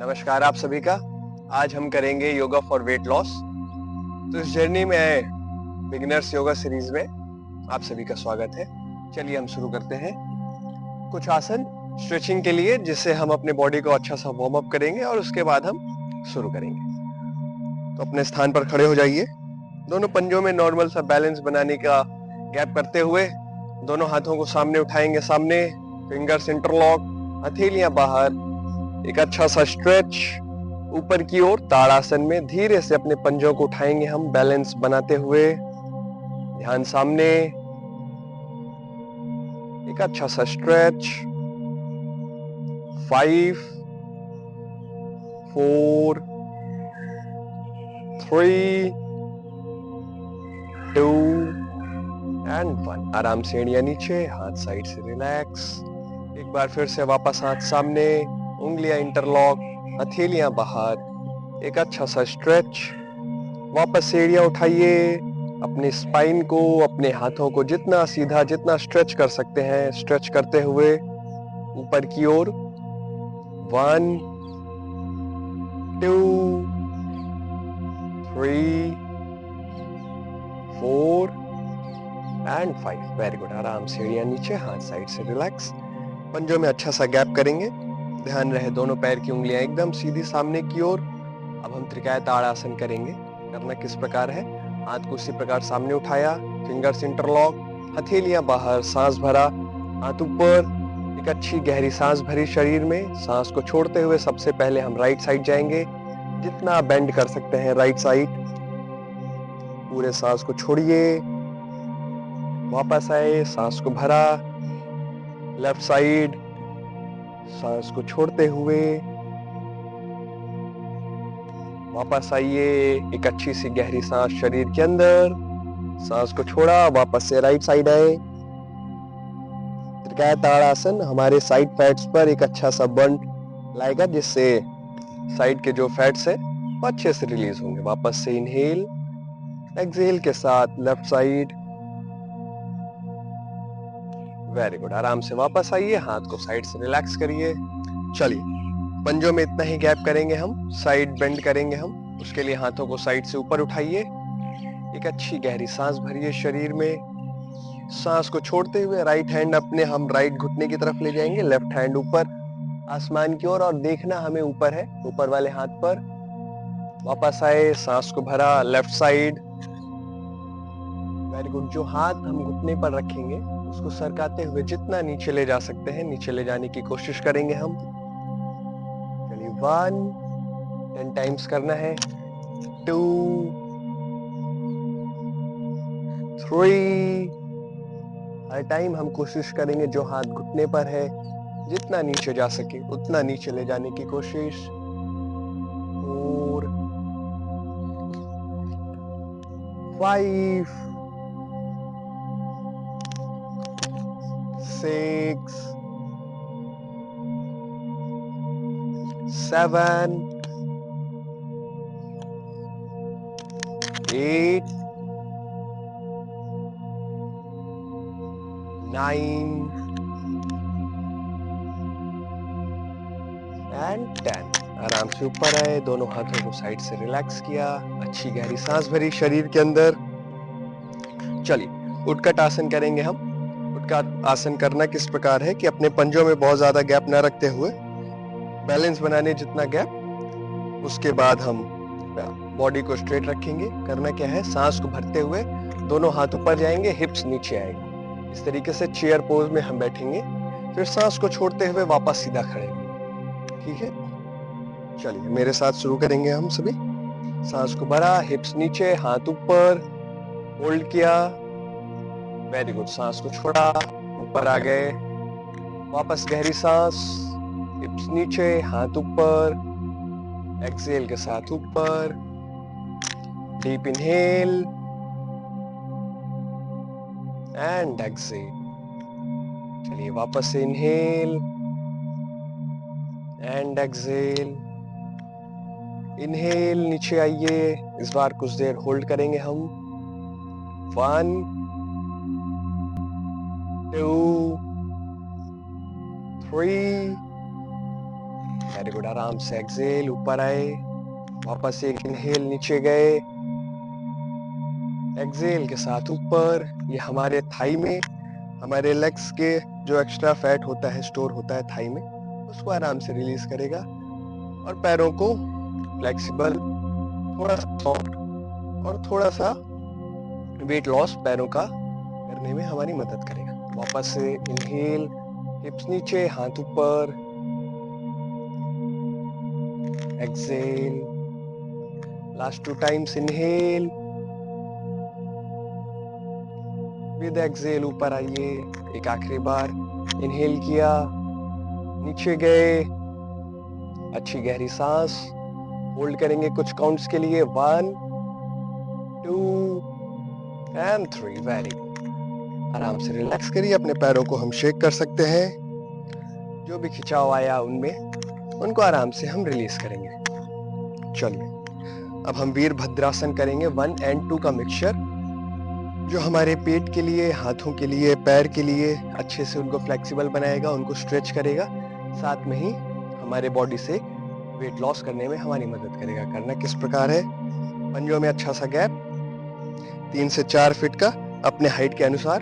नमस्कार आप सभी का। आज हम करेंगे योगा फॉर वेट लॉस। तो इस जर्नी में बिगिनर्स योगा सीरीज में आप सभी का स्वागत है। चलिए हम शुरू करते हैं। कुछ आसन स्ट्रेचिंग के लिए जिससे हम अपने बॉडी को अच्छा सा वार्म अप करेंगे और उसके बाद हम शुरू करेंगे। तो अपने स्थान पर खड़े हो जाइए। दोनों पंजों में नॉर्मल सा बैलेंस बनाने का गैप करते हुए दोनों हाथों को सामने उठाएंगे, सामने फिंगर्स इंटरलॉक, हथेलियां बाहर, एक अच्छा सा स्ट्रेच ऊपर की ओर। ताड़ासन में धीरे से अपने पंजों को उठाएंगे हम बैलेंस बनाते हुए, ध्यान सामने, एक अच्छा सा स्ट्रेच। 5 4 3 2 एंड 1। आराम से एड़ियां नीचे, हाथ साइड से रिलैक्स। एक बार फिर से वापस हाथ सामने, उंगलियां इंटरलॉक, हथेलियां बाहर, एक अच्छा सा स्ट्रेच। वापस से एड़ियां उठाइए, अपने स्पाइन को, अपने हाथों को जितना सीधा, जितना स्ट्रेच कर सकते हैं स्ट्रेच करते हुए ऊपर की ओर। 1 2 3 4 एंड 5। Very good. आराम से एड़ियां नीचे, हाथ साइड से रिलैक्स। पंजों में अच्छा सा गैप करेंगे। ध्यान रहे दोनों पैर की उंगलियां एकदम सीधी सामने की ओर। अब हम त्रिकाय ताड़ासन करेंगे। करना किस प्रकार है, हाथ को उसी प्रकार सामने उठाया, फिंगर्स इंटरलॉक, हथेलियां बाहर, सांस भरा, हाथ ऊपर, एक अच्छी गहरी सांस भरी शरीर में। सांस को छोड़ते हुए सबसे पहले हम राइट साइड जाएंगे, जितना बेंड कर सकते हैं राइट साइड। पूरे सांस को छोड़िए, वापस आए, सांस को भरा, लेफ्ट साइड, सांस को छोड़ते हुए वापस आइए, एक अच्छी सी गहरी सांस शरीर के अंदर, सांस को छोड़ा, वापस से राइट साइड आए। त्रिकाय ताड़ासन हमारे साइड फैट्स पर एक अच्छा सा बर्न लाएगा, जिससे साइड के जो फैट्स है वो अच्छे से रिलीज होंगे। वापस से इनहेल, एक्सहेल के साथ लेफ्ट साइड। Very good. आराम से वापस आइए, हाथ को साइड से रिलैक्स करिए। चलिए पंजों में इतना ही गैप करेंगे हम, साइड बेंड करेंगे हम। उसके लिए हाथों को साइड से ऊपर उठाइए, एक अच्छी गहरी सांस भरिए शरीर में। सांस को छोड़ते हुए राइट हैंड अपने हम राइट घुटने की तरफ ले जाएंगे, लेफ्ट हैंड ऊपर आसमान की ओर, और देखना हमें ऊपर है, ऊपर वाले हाथ पर। वापस आए, सांस को भरा, लेफ्ट साइड। Very good. जो हाथ हम घुटने पर रखेंगे उसको सरकाते हुए जितना नीचे ले जा सकते हैं नीचे ले जाने की कोशिश करेंगे हम। चलिए 1 10 टाइम्स करना है, 2 3। हर टाइम हम कोशिश करेंगे जो हाथ घुटने पर है जितना नीचे जा सके उतना नीचे ले जाने की कोशिश। 4 5 6 7 8 9 एंड 10। आराम से ऊपर आए, दोनों हाथों को साइड से रिलैक्स किया, अच्छी गहरी सांस भरी शरीर के अंदर। चलिए उत्कट आसन करेंगे हम। उत्कट आसन करना किस प्रकार है कि अपने पंजों में बहुत ज्यादा गैप न रखते हुए, बैलेंस बनाने जितना गैप, उसके बाद हम बॉडी को स्ट्रेट रखेंगे। करना क्या है, सांस को भरते हुए दोनों हाथ ऊपर जाएंगे, हिप्स नीचे आएंगे। इस तरीके से चेयर पोज में हम बैठेंगे, फिर सांस को छोड़ते हुए वापस सीधा खड़े होंगे। ठीक है, चलिए मेरे साथ शुरू करेंगे हम सभी। सांस को भरा, हिप्स नीचे, हाथ ऊपर, होल्ड किया। Very good. सांस को छोड़ा, ऊपर आ गए, वापस गहरी सांस, हिप्स नीचे, हाथ ऊपर, एक्सहेल के साथ ऊपर, डीप इनहेल एंड एक्सहेल। चलिए वापस से इनहेल एंड एक्सहेल। इनहेल, नीचे आइए, इस बार कुछ देर होल्ड करेंगे हम। 1 2 3 वेरी गुड, आराम से एक्सेल, ऊपर आए, वापस एक इनहेल, नीचे गए, एक्सेल के साथ ऊपर। ये हमारे थाई में, हमारे लेग्स के जो एक्स्ट्रा फैट होता है, स्टोर होता है थाई में, उसको आराम से रिलीज करेगा और पैरों को फ्लेक्सिबल, थोड़ा सा सॉफ्ट और थोड़ा सा वेट लॉस पैरों का करने में हमारी मदद करेगा। वापस से इनहेल, हिप्स नीचे, हाथ ऊपर, exhale, last 2 times, inhale, with exhale ऊपर आइए, एक आखिरी बार इनहेल किया, नीचे गए, अच्छी गहरी सांस होल्ड करेंगे कुछ काउंट्स के लिए, 1 2 एंड 3। वेरी गुड, आराम से रिलैक्स करिए, अपने पैरों को हम शेक कर सकते हैं, जो भी खिंचाव आया उनमें, उनको आराम से हम रिलीज करेंगे। चलिए अब हम वीरभद्रासन करेंगे, 1 and 2 का मिक्सचर, जो हमारे पेट के लिए, हाथों के लिए, पैर के लिए अच्छे से उनको फ्लेक्सिबल बनाएगा, उनको स्ट्रेच करेगा, साथ में ही हमारे बॉडी से वेट लॉस करने में हमारी मदद करेगा। करना किस प्रकार है, पंजों में अच्छा सा गैप 3 से 4 फीट का अपने हाइट के अनुसार।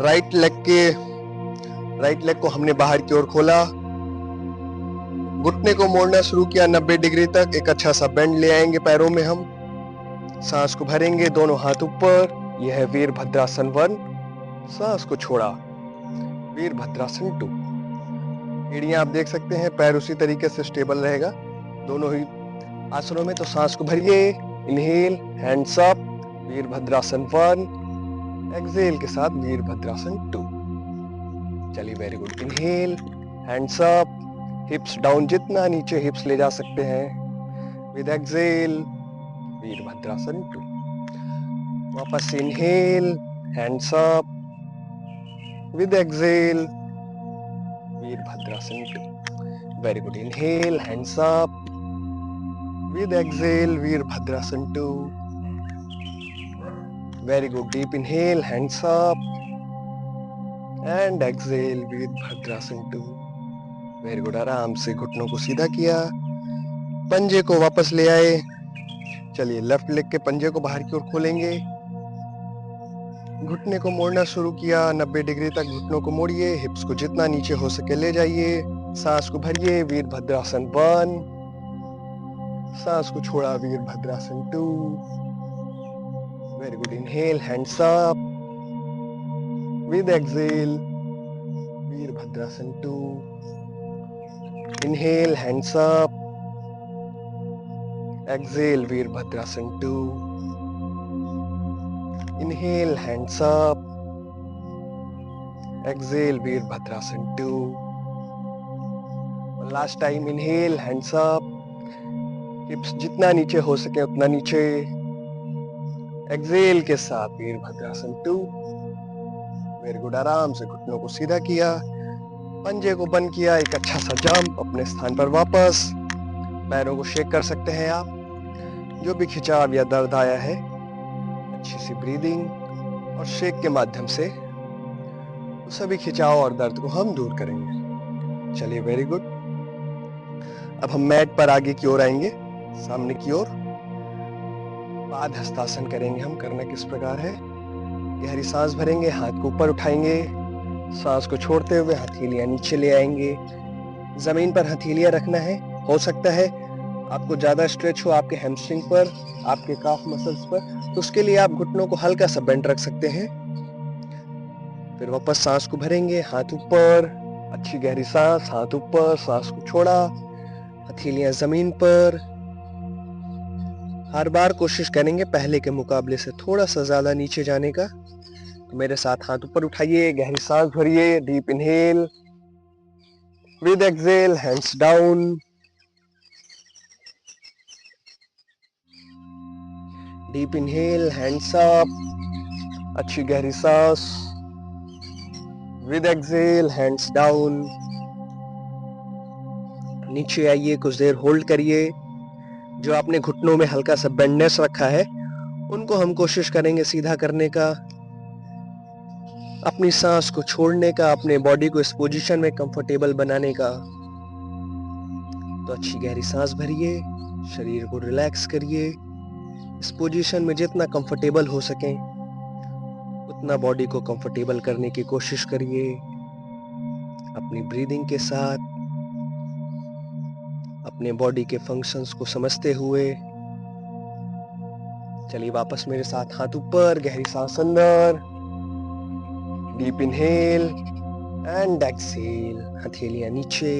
राइट लेग को हमने बाहर की ओर खोला, घुटने को मोड़ना शुरू किया 90 डिग्री तक, एक अच्छा सा बेंड ले आएंगे पैरों में हम, सांस को भरेंगे, दोनों हाथ ऊपर, यह है वीरभद्रासन 1, सांस को छोड़ा, वीरभद्रासन 2। एड़ियां आप देख सकते हैं, पैर उसी तरीके से स्टेबल रहेगा दोनों ही आसनों में। तो सांस को भरिए, inhale, hands up, Virabhadrasana 1, exhale के साथ वीरभद्रासन 2। चलिए very good, inhale, hands up, hips down, जितना नीचे हिप्स ले जा सकते हैं, विद एक्सेल, वीरभद्रासन 2। वापस inhale, hands up, with exhale, Virabhadrasana 2। Very good, inhale, hands up, with exhale, Virabhadrasana 2. Very good, deep inhale, hands up, and exhale, Virabhadrasana 2. Very good, आराम से घुटनों को सीधा किया, पंजे को वापस ले आए। चलिए लेफ्ट लेग के पंजे को बाहर की ओर खोलेंगे, घुटने को मोड़ना शुरू किया, 90 डिग्री तक घुटनों को मोड़िए, हिप्स को जितना नीचे हो सके ले जाइए, सांस को भरिए, वीरभद्रासन 1, सांस को छोड़ा, Virabhadrasana 2। Very good, inhale, hands up, with exhale, Virabhadrasana 2। Inhale, hands up, exhale, Virabhadrasana 2। Inhale, hands up, exhale, Virabhadrasana 2। Last time, inhale, hands up, hips जितना नीचे हो सके उतना नीचे, एक्सेल के साथ वीरभद्रासन 2। वेरी गुड, आराम से घुटनों को सीधा किया, पंजे को बंद किया, एक अच्छा सा जंप, अपने स्थान पर वापस, पैरों को शेक कर सकते हैं आप, जो भी खिंचाव या दर्द आया है, अच्छी सी ब्रीदिंग और शेक के माध्यम से सभी खिंचाव और दर्द को हम दूर करेंगे। चलिए वेरी गुड, अब हम मैट पर आगे की ओर आएंगे, सामने की ओर पाद हस्तासन करेंगे हम। करना किस प्रकार है, गहरी सांस भरेंगे, हाथ को ऊपर उठाएंगे, सांस को छोड़ते हुए हथेलियां नीचे ले आएंगे, जमीन पर हथेलियां रखना है। हो सकता है आपको ज्यादा स्ट्रेच हो आपके हैमस्ट्रिंग पर, आपके काफ मसल्स पर, तो उसके लिए आप घुटनों को हल्का सा बेंड रख सकते हैं। फिर वापस सांस को भरेंगे, हाथ ऊपर, अच्छी गहरी सांस, हाथ ऊपर, सांस को छोड़ा, हथेलियां जमीन पर। हर बार कोशिश करेंगे पहले के मुकाबले से थोड़ा सा ज्यादा नीचे जाने का। तो मेरे साथ हाथ ऊपर उठाइए, गहरी सांस भरिए, deep inhale, with exhale, hands down, deep inhale, hands up, अच्छी गहरी सांस, विद एक्सेल, हैंड्स डाउन, नीचे आइए, कुछ देर होल्ड करिए। जो आपने घुटनों में हल्का सा बेंडनेस रखा है उनको हम कोशिश करेंगे सीधा करने का, अपनी सांस को छोड़ने का, अपने बॉडी को इस पोजीशन में कंफर्टेबल बनाने का। तो अच्छी गहरी सांस भरिए, शरीर को रिलैक्स करिए। इस पोजीशन में जितना कंफर्टेबल हो सके उतना बॉडी को कंफर्टेबल करने की कोशिश करिए। अपनी ब्रीदिंग के साथ अपने बॉडी के फंक्शंस को समझते हुए चलिए वापस मेरे साथ हाथ ऊपर, गहरी सांस अंदर, डीप इनहेल एंड एक्सहेल, हथेलियां नीचे।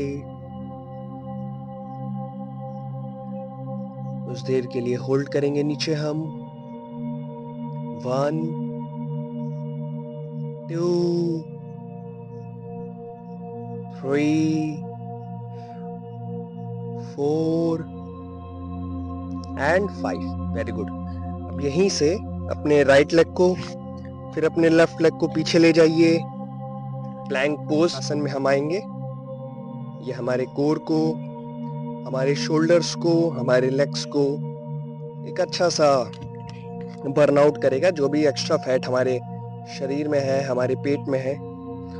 कुछ देर के लिए होल्ड करेंगे नीचे हम। 1 2 3 4 एंड 5। Very good. अब यहीं से अपने राइट लेग को फिर अपने लेफ्ट लेग को पीछे ले जाइए। प्लैंक पोज आसन में हम आएंगे। ये हमारे कोर को, हमारे शोल्डर्स को, हमारे लेग्स को एक अच्छा सा बर्नआउट करेगा, जो भी एक्स्ट्रा फैट हमारे शरीर में है, हमारे पेट में है,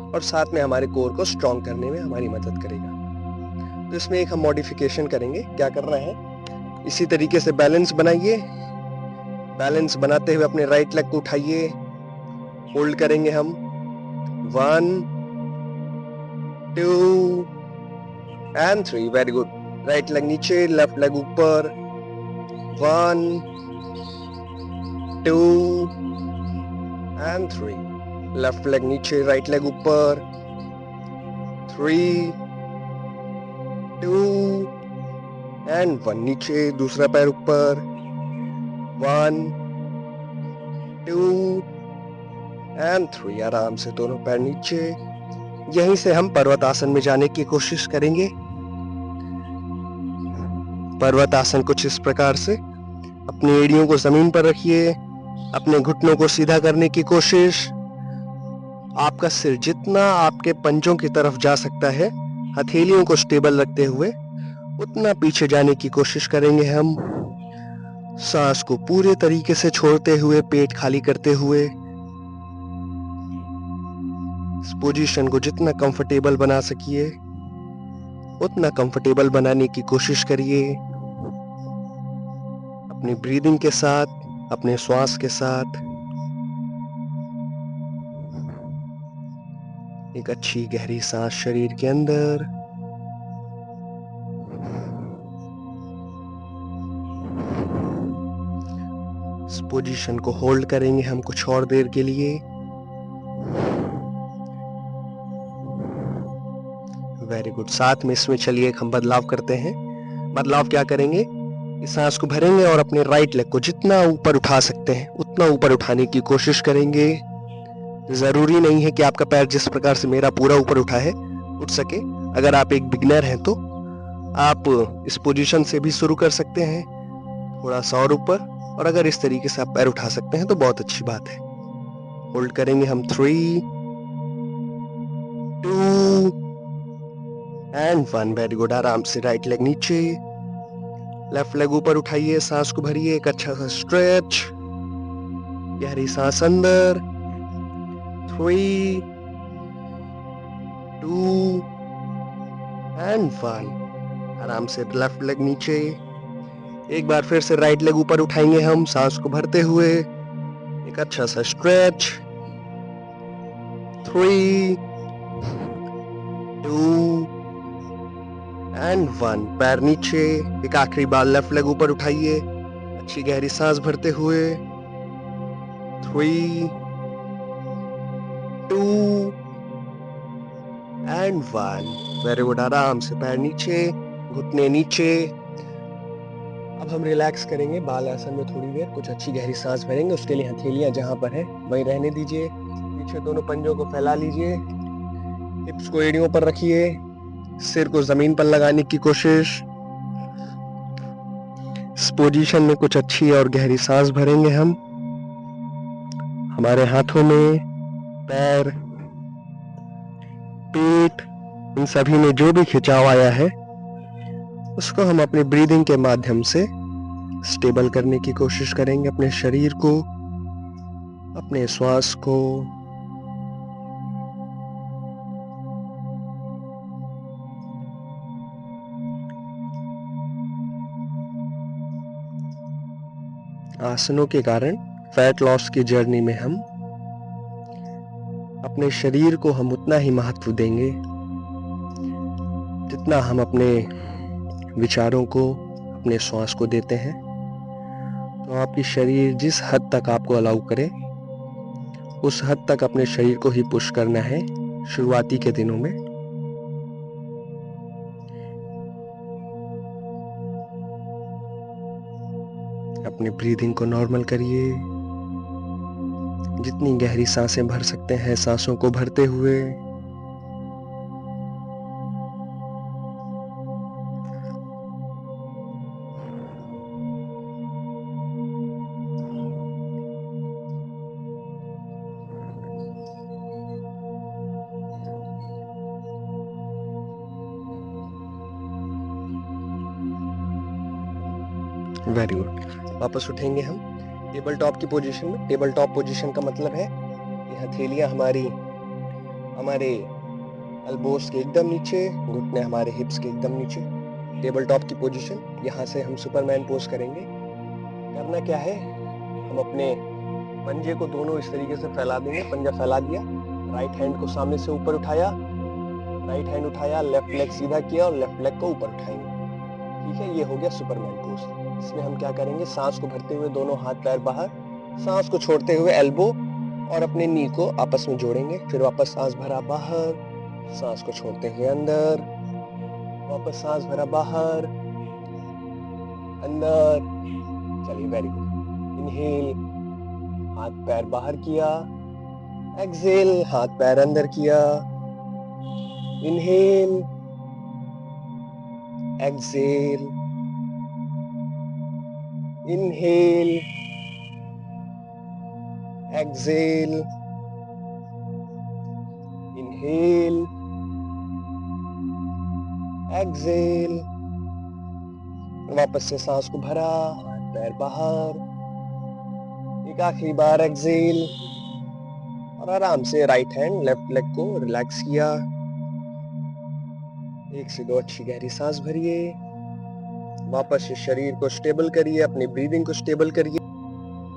और साथ में हमारे कोर को स्ट्रॉन्ग करने में हमारी मदद करेगा। तो इसमें एक हम मॉडिफिकेशन करेंगे। क्या करना है, इसी तरीके से बैलेंस बनाइए। बैलेंस बनाते हुए अपने राइट लेग को उठाइए, होल्ड करेंगे हम। 1 2 and 3। Very good. Right leg नीचे, लेफ्ट लेग ऊपर। 1 2 एंड 3। लेफ्ट लेग नीचे, राइट लेग ऊपर। 3 2 एंड 1। नीचे, दूसरा पैर ऊपर। 1 2 एंड 3। आराम से दोनों पैर नीचे। यहीं से हम पर्वत आसन में जाने की कोशिश करेंगे। पर्वत आसन कुछ इस प्रकार से। अपनी एड़ियों को जमीन पर रखिए, अपने घुटनों को सीधा करने की कोशिश। आपका सिर जितना आपके पंजों की तरफ जा सकता है, हथेलियों को स्टेबल रखते हुए उतना पीछे जाने की कोशिश करेंगे हम। सांस को पूरे तरीके से छोड़ते हुए, पेट खाली करते हुए इस पोजीशन को जितना कंफर्टेबल बना सकिए उतना कंफर्टेबल बनाने की कोशिश करिए। अपनी ब्रीदिंग के साथ, अपने श्वास के साथ एक अच्छी गहरी सांस शरीर के अंदर। इस पोजीशन को होल्ड करेंगे हम कुछ और देर के लिए। Very good. साथ में इसमें चलिए एक हम बदलाव करते हैं। बदलाव क्या करेंगे, इस सांस को भरेंगे और अपने राइट लेग को जितना ऊपर उठा सकते हैं उतना ऊपर उठाने की कोशिश करेंगे। जरूरी नहीं है कि आपका पैर जिस प्रकार से मेरा पूरा ऊपर उठा है उठ सके। अगर आप एक बिगिनर हैं तो आप इस पोजीशन से भी शुरू कर सकते हैं, थोड़ा सा और ऊपर। और अगर इस तरीके से आप पैर उठा सकते हैं तो बहुत अच्छी बात है। होल्ड करेंगे हम 3 2 एंड 1। Very good. आराम से राइट लेग नीचे, लेफ्ट लेग ऊपर उठाइए, सांस को भरिए, एक अच्छा सा स्ट्रेच, गहरी सांस अंदर। 3 2 एंड 1। आराम से लेफ्ट लेग नीचे। एक बार फिर से राइट लेग ऊपर उठाएंगे हम, सांस को भरते हुए, एक अच्छा सा स्ट्रेच। 3 2 एंड 1। पैर नीचे। एक आखिरी बार लेफ्ट लेग ऊपर उठाइए, अच्छी गहरी सांस भरते हुए। 3 2 एंड 1। Very good. आराम से पैर नीचे, घुटने नीचे। अब हम रिलैक्स करेंगे बाल आसन में थोड़ी देर। कुछ अच्छी गहरी सांस भरेंगे। उसके लिए हथेलियां जहां पर है वहीं रहने दीजिए। पीछे दोनों पंजों को फैला लीजिए, हिप्स को एड़ियों पर रखिए, सिर को जमीन पर लगाने की कोशिश। इस पोजीशन में कुछ अच्छी और गहरी सांस भरेंगे हम। हमारे हाथों में, पैर, पेट, इन सभी में जो भी खिंचाव आया है उसको हम अपनी ब्रीदिंग के माध्यम से स्टेबल करने की कोशिश करेंगे। अपने शरीर को, अपने श्वास को। आसनों के कारण फैट लॉस की जर्नी में हम अपने शरीर को हम उतना ही महत्व देंगे जितना हम अपने विचारों को, अपने श्वास को देते हैं। तो आपकी शरीर जिस हद तक आपको अलाउ करे उस हद तक अपने शरीर को ही पुश करना है शुरुआती के दिनों में। अपने ब्रीदिंग को नॉर्मल करिए। जितनी गहरी सांसें भर सकते हैं सांसों को भरते हुए वेरी गुड। वापस उठेंगे हम टेबल टॉप की पोजीशन में। टेबल टॉप पोजीशन का मतलब है कि हथेलियां हमारे एल्बोस के एकदम नीचे, घुटने हमारे हिप्स के एकदम नीचे। टेबल टॉप की पोजीशन, यहाँ से हम सुपरमैन पोज करेंगे। करना क्या है, हम अपने पंजे को दोनों इस तरीके से फैला देंगे। पंजा फैला दिया, राइट हैंड को सामने से ऊपर उठाया, राइट हैंड उठाया, लेफ्ट लेग सीधा किया और लेफ्ट लेग को ऊपर उठाएंगे। ठीक है, ये हो गया सुपरमैन पोज। इसमें हम क्या करेंगे, सांस को भरते हुए दोनों हाथ पैर बाहर, सांस को छोड़ते हुए एल्बो और अपने नी को आपस में जोड़ेंगे। फिर वापस सांस भरा बाहर, सांस को छोड़ते हुए अंदर, वापस सांस भरा बाहर, अंदर। चलिए, वेरी गुड। इनहेल, हाथ पैर बाहर किया। एक्सहेल, हाथ पैर अंदर किया। Inhale, exhale, inhale, exhale, inhale, exhale. वापस से सांस को भरा, हाथ पैर बाहर, एक आखिरी बार एक्सहेल और आराम से राइट हैंड लेफ्ट लेग को रिलैक्स किया। 1 से 2 अच्छी गहरी सांस भरिए। वापस से शरीर को स्टेबल करिए, अपनी ब्रीदिंग को स्टेबल करिए।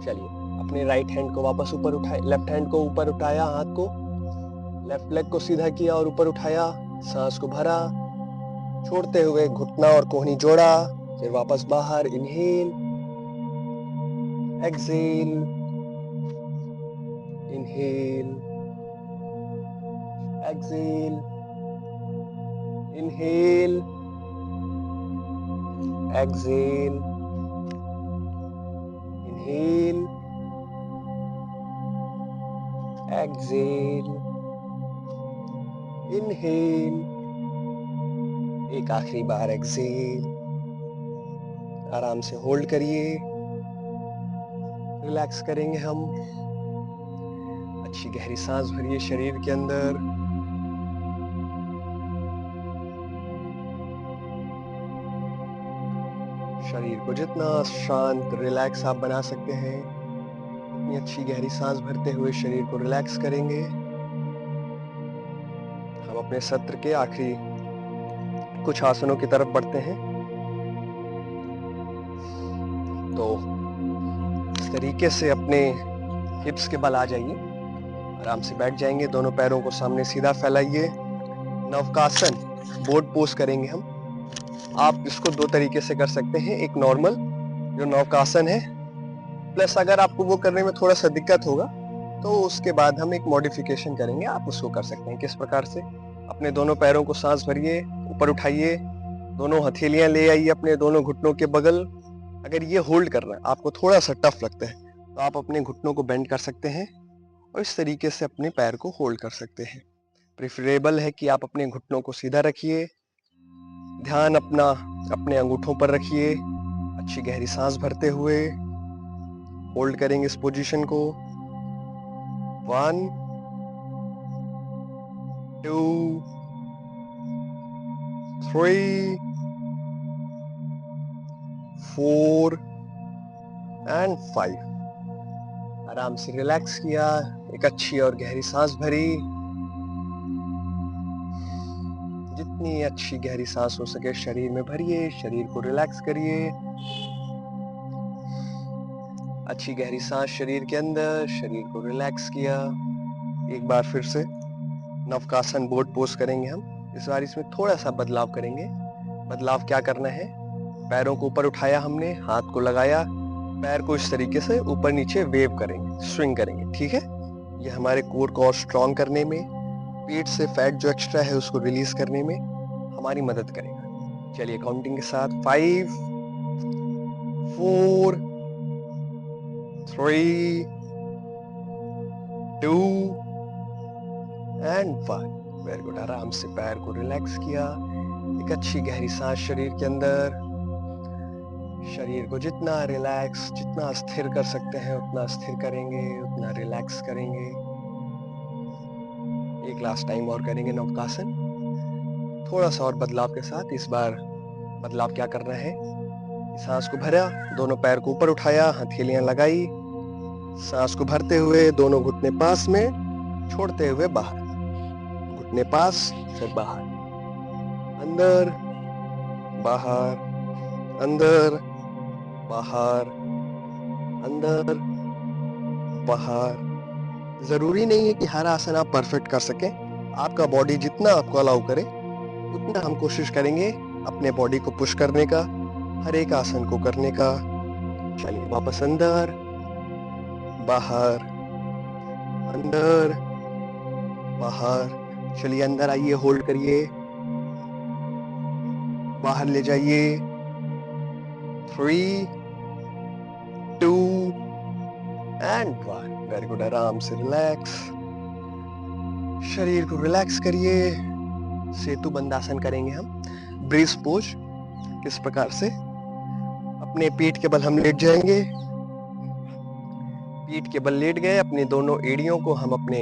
चलिए, अपने राइट हैंड को वापस ऊपर उठाए, लेफ्ट हैंड को ऊपर उठाया, हाथ को, लेफ्ट लेग को सीधा किया और ऊपर उठाया, सांस को भरा, छोड़ते हुए घुटना और कोहनी जोड़ा। फिर वापस बाहर, inhale, exhale, inhale, exhale, inhale, exhale, inhale, exhale, inhale. एक आखिरी बार एक्सहेल, आराम से होल्ड करिए। रिलैक्स करेंगे हम। अच्छी गहरी सांस भरिए शरीर के अंदर। शरीर को जितना शांत, रिलैक्स आप बना सकते हैं, उतनी अच्छी गहरी सांस भरते हुए शरीर को रिलैक्स करेंगे। हम अपने सत्र के आखिरी कुछ आसनों की तरफ बढ़ते हैं। तो इस तरीके से अपने हिप्स के बल आ जाइए, आराम से बैठ जाएंगे। दोनों पैरों को सामने सीधा फैलाइए। नवकासन बोर्ड पोज करेंगे हम। आप इसको 2 तरीके से कर सकते हैं। एक नॉर्मल जो नवकासन है, प्लस अगर आपको वो करने में थोड़ा सा दिक्कत होगा तो उसके बाद हम एक मॉडिफिकेशन करेंगे, आप उसको कर सकते हैं। किस प्रकार से, अपने दोनों पैरों को सांस भरिए, ऊपर उठाइए, दोनों हथेलियां ले आइए अपने दोनों घुटनों के बगल। अगर ये होल्ड करना आपको थोड़ा सा टफ लगता है तो आप अपने घुटनों को बेंड कर सकते हैं और इस तरीके से अपने पैर को होल्ड कर सकते हैं। प्रेफरेबल है कि आप अपने घुटनों को सीधा रखिए, ध्यान अपना अपने अंगूठों पर रखिए। अच्छी गहरी सांस भरते हुए होल्ड करेंगे इस पोजीशन को। 1 2 3 4 एंड 5। आराम से रिलैक्स किया, एक अच्छी और गहरी सांस भरी। जितनी अच्छी गहरी सांस हो सके शरीर में भरिए, शरीर को रिलैक्स करिए। अच्छी गहरी सांस शरीर के अंदर, शरीर को रिलैक्स किया। एक बार फिर से नवकासन बोट पोज करेंगे हम। इस बार इसमें थोड़ा सा बदलाव करेंगे। बदलाव क्या करना है, पैरों को ऊपर उठाया हमने, हाथ को लगाया, पैर को इस तरीके से ऊपर नीचे वेव करेंगे, स्विंग करेंगे, ठीक है। ये हमारे कोर को और स्ट्रॉन्ग करने में, पेट से फैट जो एक्स्ट्रा है उसको रिलीज करने में हमारी मदद करेगा। चलिए काउंटिंग के साथ 5 4 3 2 एंड 1। Very good. आराम से पैर को रिलैक्स किया। एक अच्छी गहरी सांस शरीर के अंदर। शरीर को जितना रिलैक्स, जितना स्थिर कर सकते हैं उतना स्थिर करेंगे, उतना रिलैक्स करेंगे। एक लास्ट टाइम और करेंगे नवकासन, थोड़ा सा और बदलाव के साथ। इस बार बदलाव क्या करना है, सांस को भरा, दोनों पैर को ऊपर उठाया, हथेलियां लगाई, सांस को भरते हुए दोनों घुटने पास में, छोड़ते हुए बाहर, घुटने पास फिर बाहर, अंदर बाहर, अंदर बाहर, अंदर बाहर। जरूरी नहीं है कि हर आसन आप परफेक्ट कर सकें। आपका बॉडी जितना आपको अलाउ करे उतना हम कोशिश करेंगे अपने बॉडी को पुश करने का, हर एक आसन को करने का। चलिए वापस अंदर बाहर, अंदर बाहर। चलिए अंदर आइए, होल्ड करिए, बाहर ले जाइए। 3 2 एंड 1। Very good. आराम से रिलैक्स, शरीर को रिलैक्स करिए। सेतु बंदासन करेंगे हम, ब्रीज पोज। किस प्रकार से, अपने पीठ के बल हम लेट जाएंगे, पीठ के बल लेट गए, अपने दोनों एड़ियों को हम अपने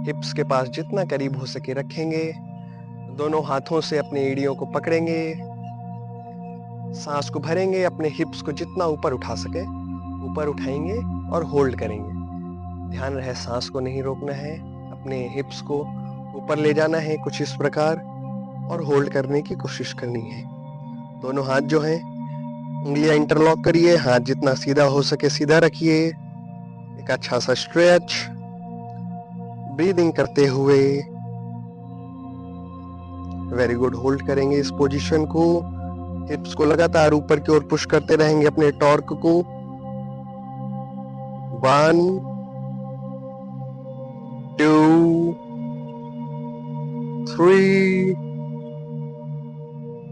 हिप्स के पास जितना करीब हो सके रखेंगे, दोनों हाथों से अपने एड़ियों को पकड़ेंगे, सांस को भरेंगे, अपने हिप्स को जितना ऊपर उठा सके ऊपर उठाएंगे और होल्ड करेंगे। ध्यान रहे सांस को नहीं रोकना है, अपने हिप्स को ऊपर ले जाना है कुछ इस प्रकार और होल्ड करने की कोशिश करनी है। दोनों हाथ जो हैं उंगलियां इंटरलॉक करिए, हाथ जितना सीधा हो सके सीधा रखिए। एक अच्छा सा स्ट्रेच, ब्रीदिंग करते हुए। Very good. होल्ड करेंगे इस पोजीशन को, हिप्स को लगातार ऊपर की ओर पुश करते रहेंगे अपने टॉर्क को। 1 2 3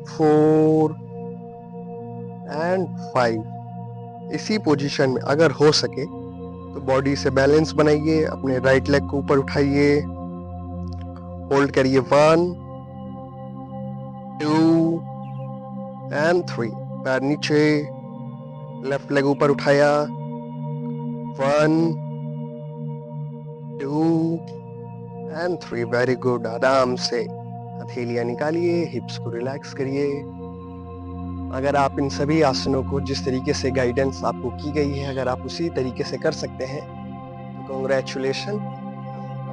4 एंड 5। इसी पोजीशन में अगर हो सके तो बॉडी से बैलेंस बनाइए, अपने राइट लेग को ऊपर उठाइए, होल्ड करिए। 1 2 एंड 3। पैर नीचे, लेफ्ट लेग ऊपर उठाया। 1 2 एंड 3। Very good. आराम से हथेलियां निकालिए, हिप्स को रिलैक्स करिए। अगर आप इन सभी आसनों को जिस तरीके से गाइडेंस आपको की गई है अगर आप उसी तरीके से कर सकते हैं तो कांग्रेचुलेशन,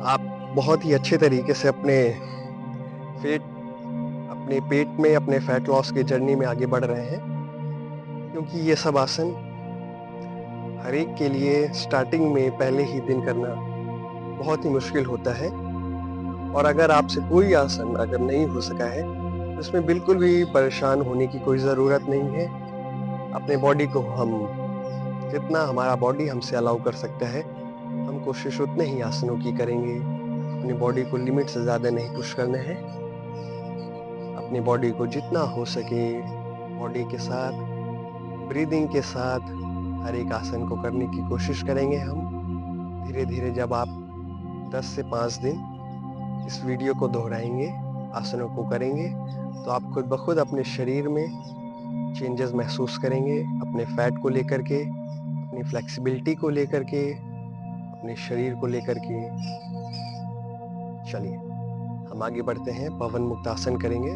आप बहुत ही अच्छे तरीके से अपने पेट में अपने फैट लॉस के जर्नी में आगे बढ़ रहे हैं। क्योंकि ये सब आसन हर एक के लिए स्टार्टिंग में पहले ही दिन करना बहुत ही मुश्किल होता है, और अगर आपसे कोई आसन अगर नहीं हो सका है तो इसमें बिल्कुल भी परेशान होने की कोई ज़रूरत नहीं है। अपने बॉडी को हम जितना हमारा बॉडी हमसे अलाउ कर सकता है हम कोशिश उतने ही आसनों की करेंगे। अपनी बॉडी को लिमिट से ज़्यादा नहीं पुश करना है। अपनी बॉडी को जितना हो सके बॉडी के साथ, ब्रीदिंग के साथ हर एक आसन को करने की कोशिश करेंगे हम। धीरे धीरे जब आप 10 से 5 दिन इस वीडियो को दोहराएंगे, आसनों को करेंगे, तो आप खुद ब खुद अपने शरीर में चेंजेस महसूस करेंगे। अपने फैट को लेकर के, अपनी फ्लेक्सिबिलिटी को लेकर के, अपने शरीर को लेकर के। चलिए हम आगे बढ़ते हैं, पवन मुक्तासन करेंगे।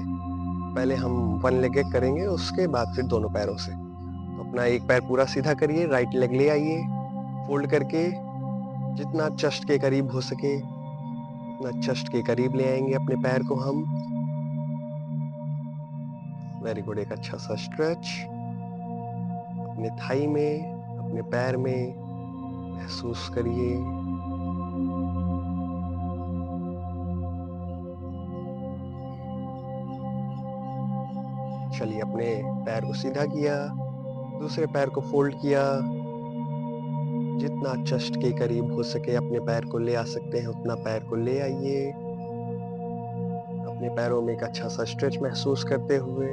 पहले हम 1 लेग करेंगे, उसके बाद फिर दोनों पैरों से। तो अपना एक पैर पूरा सीधा करिए, राइट लेग ले आइए, फोल्ड करके जितना चेस्ट के करीब हो सके उतना चेस्ट के करीब ले आएंगे अपने पैर को हम। Very good. एक अच्छा सा स्ट्रेच अपने थाई में, अपने पैर में महसूस करिए। चलिए, अपने पैर को सीधा किया, दूसरे पैर को फोल्ड किया। जितना चेस्ट के करीब हो सके अपने पैर को ले आ सकते हैं उतना पैर को ले आइए। अपने पैरों में एक अच्छा सा स्ट्रेच महसूस करते हुए।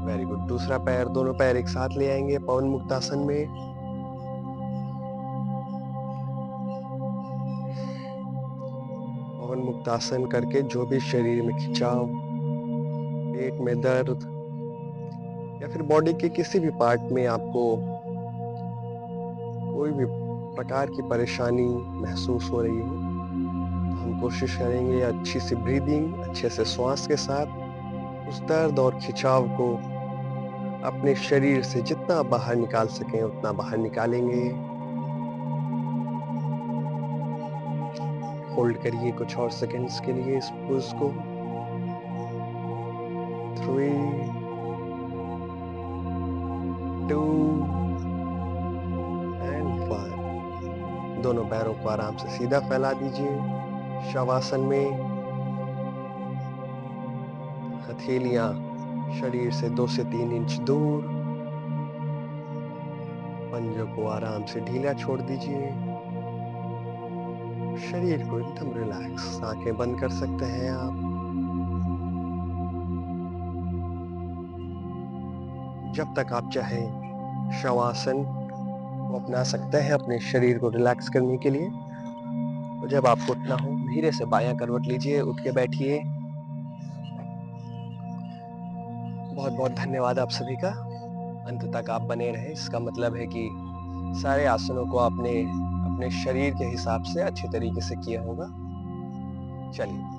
Very good. दूसरा पैर, दोनों पैर एक साथ ले आएंगे पवन मुक्त आसन में। पवन मुक्त आसन करके जो भी शरीर में खिंचाव, पेट में दर्द या फिर बॉडी के किसी भी पार्ट में आपको कोई भी प्रकार की परेशानी महसूस हो रही हो, तो हम कोशिश करेंगे अच्छी सी ब्रीदिंग, अच्छे से श्वास के साथ उस दर्द और खिंचाव को अपने शरीर से जितना बाहर निकाल सकें उतना बाहर निकालेंगे। होल्ड करिए कुछ और सेकंड्स के लिए इस पोज को। 3, 2 एंड 1। दोनों पैरों को आराम से सीधा फैला दीजिए। शवासन में हथेलियां शरीर से 2 से 3 इंच दूर। पंजों को आराम से ढीला छोड़ दीजिए। शरीर को एकदम रिलैक्स, आंखें बंद कर सकते हैं आप। जब तक आप चाहें शवासन को अपना सकते हैं अपने शरीर को रिलैक्स करने के लिए। तो जब आपको उठना हो, धीरे से बायां करवट लीजिए, उठ के बैठिए। बहुत बहुत धन्यवाद आप सभी का। अंत तक आप बने रहे, इसका मतलब है कि सारे आसनों को आपने अपने शरीर के हिसाब से अच्छी तरीके से किया होगा। चलिए।